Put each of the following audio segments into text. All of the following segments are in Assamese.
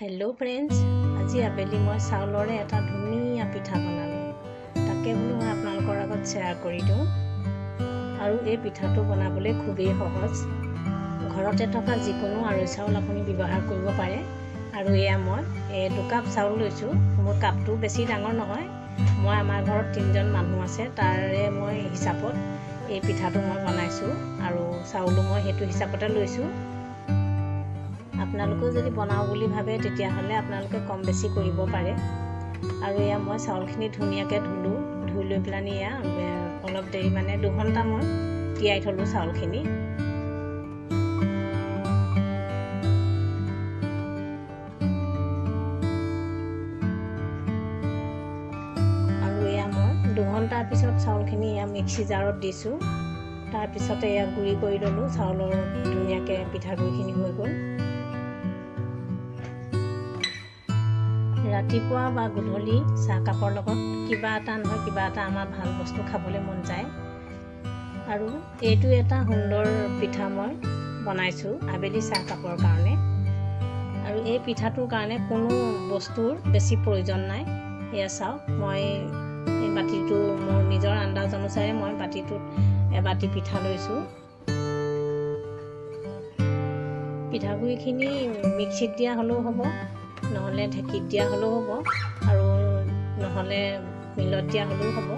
हेलो फ्रेंड्स, আজি আবেলি মই চাউলৰে এটা ধুনীয়া পিঠা বনালো। তাকে বোলো মই আপোনালোকৰ আগত শ্বেয়াৰ কৰি দিওঁ। আৰু এই পিঠাটো বনাবলৈ খুবেই সহজ। ঘৰতে থকা যিকোনো আৰৈ চাউল আপুনি ব্যৱহাৰ কৰিব পাৰে। আৰু এয়া মই 2 কাপ চাউল লৈছোঁ। মোৰ কাপটো বেছি ডাঙৰ নহয়। মই আমাৰ ঘৰত 3জন মানুহ আছে, তাৰে মই হিচাপত এই পিঠাটো মই বনাইছোঁ আৰু চাউলো মই সেইটো হিচাপতে লৈছোঁ। আপোনালোকেও যদি বনাওঁ বুলি ভাবে তেতিয়াহ'লে আপোনালোকে কম বেছি কৰিব পাৰে। আৰু এয়া মই চাউলখিনি ধুনীয়াকৈ ধুই লৈ পেলানি এয়া অলপ দেৰি মানে 2 ঘণ্টা মই তিয়াই থলোঁ চাউলখিনি। আৰু এয়া মই 2 ঘণ্টাৰ পিছত চাউলখিনি এয়া মিক্সি জাৰত দিছোঁ। তাৰপিছতে এয়া গুড়ি কৰি ল'লোঁ। চাউলৰ ধুনীয়াকৈ পিঠাগুড়িখিনি হৈ গ'ল। ৰাতিপুৱা বা গধূলি চাহকাপৰ লগত কিবা এটা নহয় কিবা এটা আমাৰ ভাল বস্তু খাবলৈ মন যায়। আৰু এইটো এটা সুন্দৰ পিঠা মই বনাইছোঁ আবেলি চাহকাপৰ কাৰণে। আৰু এই পিঠাটোৰ কাৰণে কোনো বস্তুৰ বেছি প্ৰয়োজন নাই। এয়া চাওক, মই এই বাতিটো মোৰ নিজৰ আন্দাজ অনুসাৰে মই বাতিটোত এবাতি পিঠা লৈছোঁ। পিঠাগুড়িখিনি মিক্সিত দিয়া হ'লেও হ'ব, নহ'লে ঢেঁকীত দিয়া হ'লেও হ'ব, আৰু নহ'লে মিলত দিয়া হ'লেও হ'ব।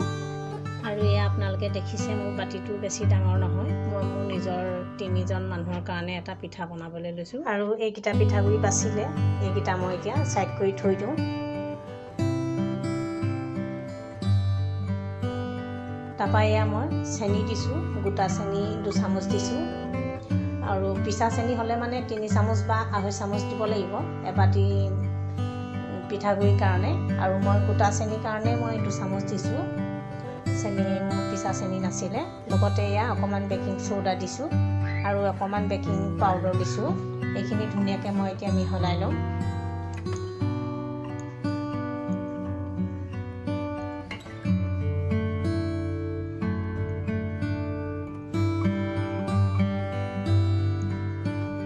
আৰু এয়া আপোনালোকে দেখিছে মোৰ বাতিটো বেছি ডাঙৰ নহয়। মই মোৰ নিজৰ 3জন মানুহৰ কাৰণে এটা পিঠা বনাবলৈ লৈছোঁ। আৰু এইকেইটা পিঠাগুড়ি বাচিলে এইকেইটা মই এতিয়া ছাইড কৰি থৈ দিওঁ। তাৰপৰা এয়া মই চেনি দিছোঁ, গোটা চেনি 2 চামুচ দিছোঁ। আৰু পিঠা চেনি হ'লে মানে 3 চামুচ বা 2.5 চামুচ দিব লাগিব এবাতি পিঠাগুড়িৰ কাৰণে। আৰু মই গোটা চেনিৰ কাৰণে মই 2 চামুচ দিছোঁ। চেনি পিঠা চেনি নাছিলে। লগতে এয়া অকণমান বেকিং চ'ডা দিছোঁ আৰু অকণমান বেকিং পাউডাৰ দিছোঁ। এইখিনি ধুনীয়াকৈ মই এতিয়া মিহলাই ল'ম।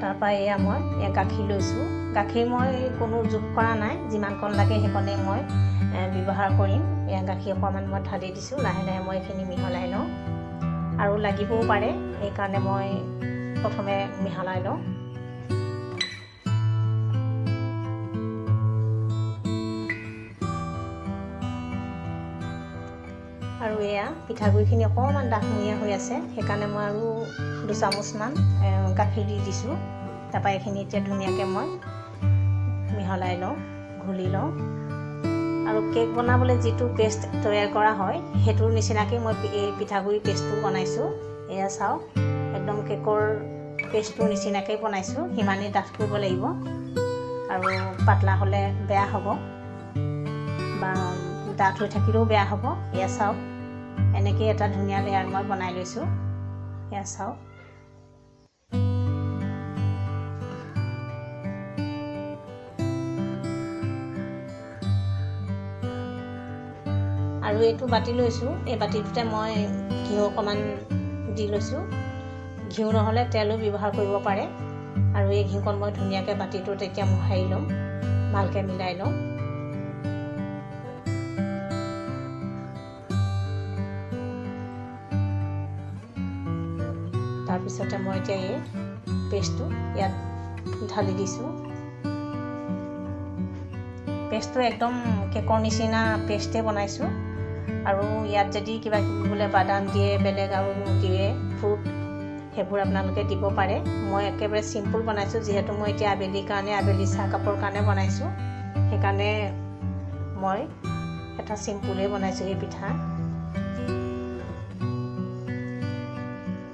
তাৰপৰা এয়া মই গাখীৰ লৈছোঁ। গাখীৰ মই কোনো যোগ কৰা নাই, যিমানকণ লাগে সেইকণেই মই ব্যৱহাৰ কৰিম। এয়া গাখীৰ অকণমান মই ঢালি দিছোঁ। লাহে লাহে মই এইখিনি মিহলাই লওঁ। আৰু লাগিবও পাৰে, সেইকাৰণে মই প্ৰথমে মিহলাই লওঁ। আৰু এয়া পিঠাগুড়িখিনি অকণমান ডাঠমূৰীয়া হৈ আছে, সেইকাৰণে মই আৰু 2 চামুচমান গাখীৰ দি দিছোঁ। তাৰপৰা এইখিনি এতিয়া ধুনীয়াকৈ মই মিহলাই লওঁ, ঘূলি লওঁ। আৰু কেক বনাবলৈ যিটো পেষ্ট তৈয়াৰ কৰা হয় সেইটোৰ নিচিনাকৈ মই এই পিঠাগুড়ি পেষ্টটো বনাইছোঁ। এয়া চাওক, একদম কেকৰ পেষ্টটোৰ নিচিনাকৈ বনাইছোঁ। সিমানেই ডাঠ কৰিব লাগিব, আৰু পাতলা হ'লে বেয়া হ'ব বা ডাঠ হৈ থাকিলেও বেয়া হ'ব। এয়া চাওক, এনেকৈ এটা ধুনীয়া লেয়াৰ মই বনাই লৈছোঁ। এয়া চাওক। আৰু এইটো বাতি লৈছোঁ। এই বাতিটোতে মই ঘিউ অকণমান দি লৈছোঁ। ঘিউ নহ'লে তেলো ব্যৱহাৰ কৰিব পাৰে। আৰু এই ঘিউকণ মই ধুনীয়াকৈ বাতিটোত এতিয়া মোহাৰি ল'ম, ভালকৈ মিলাই ল'ম। তাৰপিছতে মই এতিয়া এই পেষ্টটো ইয়াত ঢালি দিছোঁ। পেষ্টটো একদম কেকৰ নিচিনা পেষ্টেই বনাইছোঁ। আৰু ইয়াত যদি কিবা কিবি বোলে বাদাম দিয়ে, বেলেগ আৰু দিয়ে ফ্ৰুট, সেইবোৰ আপোনালোকে দিব পাৰে। মই একেবাৰে চিম্পুল বনাইছোঁ, যিহেতু মই এতিয়া আবেলিৰ কাৰণে আবেলি চাহকাপৰ কাৰণে বনাইছোঁ। সেইকাৰণে মই এটা চিম্পুলেই বনাইছোঁ এই পিঠা।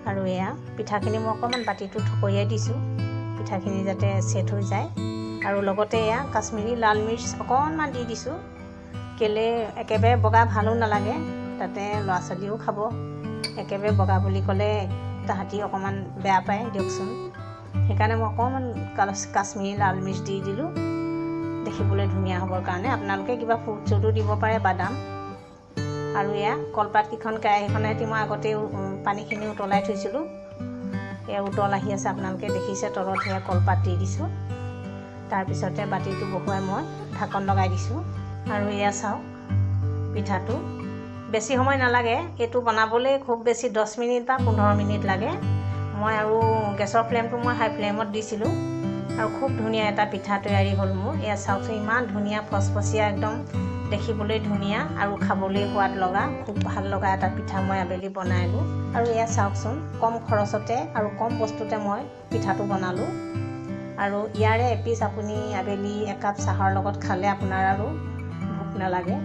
আৰু এয়া পিঠাখিনি মই অকণমান বাতিটো থপৰিয়াই দিছোঁ, পিঠাখিনি যাতে ছেট হৈ যায়। আৰু লগতে এয়া কাশ্মীৰী লাল মিৰ্চ অকণমান দি দিছোঁ। কেলৈ একেবাৰে বগা ভালো নালাগে, তাতে ল'ৰা ছোৱালীও খাব। একেবাৰে বগা বুলি ক'লে তাহাঁতি অকণমান বেয়া পায় দিয়কচোন। সেইকাৰণে মই অকণমান কাশ্মীৰী লাল মিৰ্চ দি দিলোঁ, দেখিবলৈ ধুনীয়া হ'বৰ কাৰণে। আপোনালোকে কিবা ফ্ৰুট চুটো দিব পাৰে, বাদাম। আৰু এয়া কলপাতকেইখন কেৰাহীখনেদি মই আগতে পানীখিনি উতলাই থৈছিলোঁ। এয়া উতল আহি আছে, আপোনালোকে দেখিছে তলত সেয়া কলপাত দি দিছোঁ। তাৰপিছতে বাতিটো বহুৱাই মই ঢাকন লগাই দিছোঁ। আৰু এয়া চাওক পিঠাটো বেছি সময় নালাগে, এইটো বনাবলৈ খুব বেছি 10 মিনিট বা 15 মিনিট লাগে। মই আৰু গেছৰ ফ্লেমটো মই হাই ফ্লেমত দিছিলোঁ আৰু খুব ধুনীয়া এটা পিঠা তৈয়াৰী হ'ল মোৰ। এয়া চাওকচোন ইমান ধুনীয়া ফচফচীয়া, একদম দেখিবলৈ ধুনীয়া আৰু খাবলৈ সোৱাদ লগা, খুব ভাল লগা এটা পিঠা মই আবেলি বনালোঁ। আৰু এয়া চাওকচোন কম খৰচতে আৰু কম বস্তুতে মই পিঠাটো বনালোঁ। আৰু ইয়াৰে এপিচ আপুনি আবেলি একাপ চাহৰ লগত খালে আপোনাৰ আৰু ভোক নালাগে।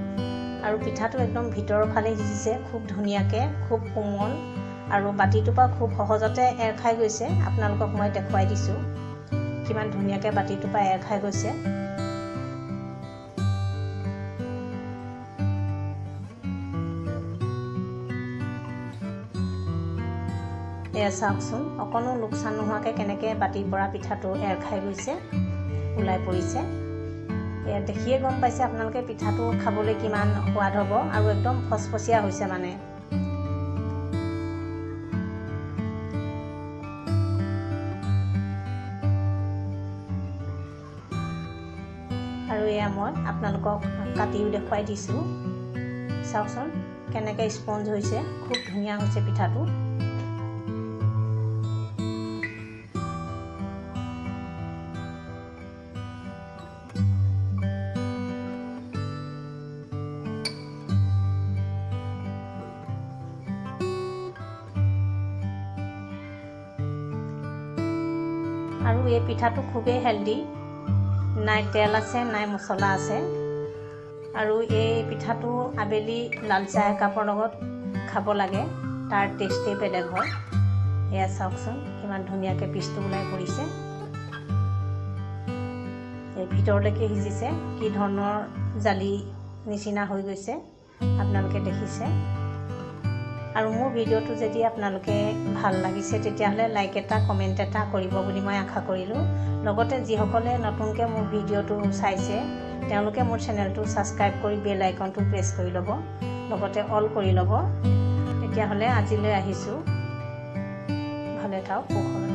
আৰু পিঠাটো একদম ভিতৰৰ ফালে সিজিছে খুব ধুনীয়াকৈ, খুব কোমল আৰু বাতিটোৰ পৰা খুব সহজতে এৰ খাই গৈছে। আপোনালোকক মই দেখুৱাই দিছোঁ কিমান ধুনীয়াকৈ বাতিটোৰ পৰা এৰ খাই গৈছে। এয়া চাওকচোন অকণো লোকচান নোহোৱাকৈ কেনেকৈ বাতিৰ পৰা পিঠাটো এৰ খাই গৈছে, ওলাই পৰিছে। এয়া দেখিয়ে গম পাইছে আপোনালোকে পিঠাটো খাবলৈ কিমান সোৱাদ হ'ব আৰু একদম ফচফচীয়া হৈছে মানে। আৰু এয়া মই আপোনালোকক কাটিও দেখুৱাই দিছোঁ। চাওকচোন কেনেকৈ স্পঞ্জ হৈছে, খুব ধুনীয়া হৈছে পিঠাটো। আৰু এই পিঠাটো খুবেই হেল্ডি, নাই তেল আছে নাই মছলা আছে। আৰু এই পিঠাটো আবেলি লাল চাহ একাপৰ লগত খাব লাগে, তাৰ টেষ্টেই বেলেগ হয়। এয়া চাওকচোন কিমান ধুনীয়াকৈ পিচটো ওলাই পৰিছে, এই ভিতৰলৈকে সিজিছে, কি ধৰণৰ জালি নিচিনা হৈ গৈছে আপোনালোকে দেখিছে। আৰু মোৰ ভিডিঅ'টো যদি আপোনালোকে ভাল লাগিছে তেতিয়াহ'লে লাইক এটা কমেণ্ট এটা কৰিব বুলি মই আশা কৰিলোঁ। লগতে যিসকলে নতুনকৈ মোৰ ভিডিঅ'টো চাইছে তেওঁলোকে মোৰ চেনেলটো ছাবস্ক্ৰাইব কৰি বেল আইকনটো প্ৰেছ কৰি ল'ব, লগতে অল কৰি ল'ব। তেতিয়াহ'লে আজিলৈ আহিছোঁ, ভালে থাকক, কুশলে।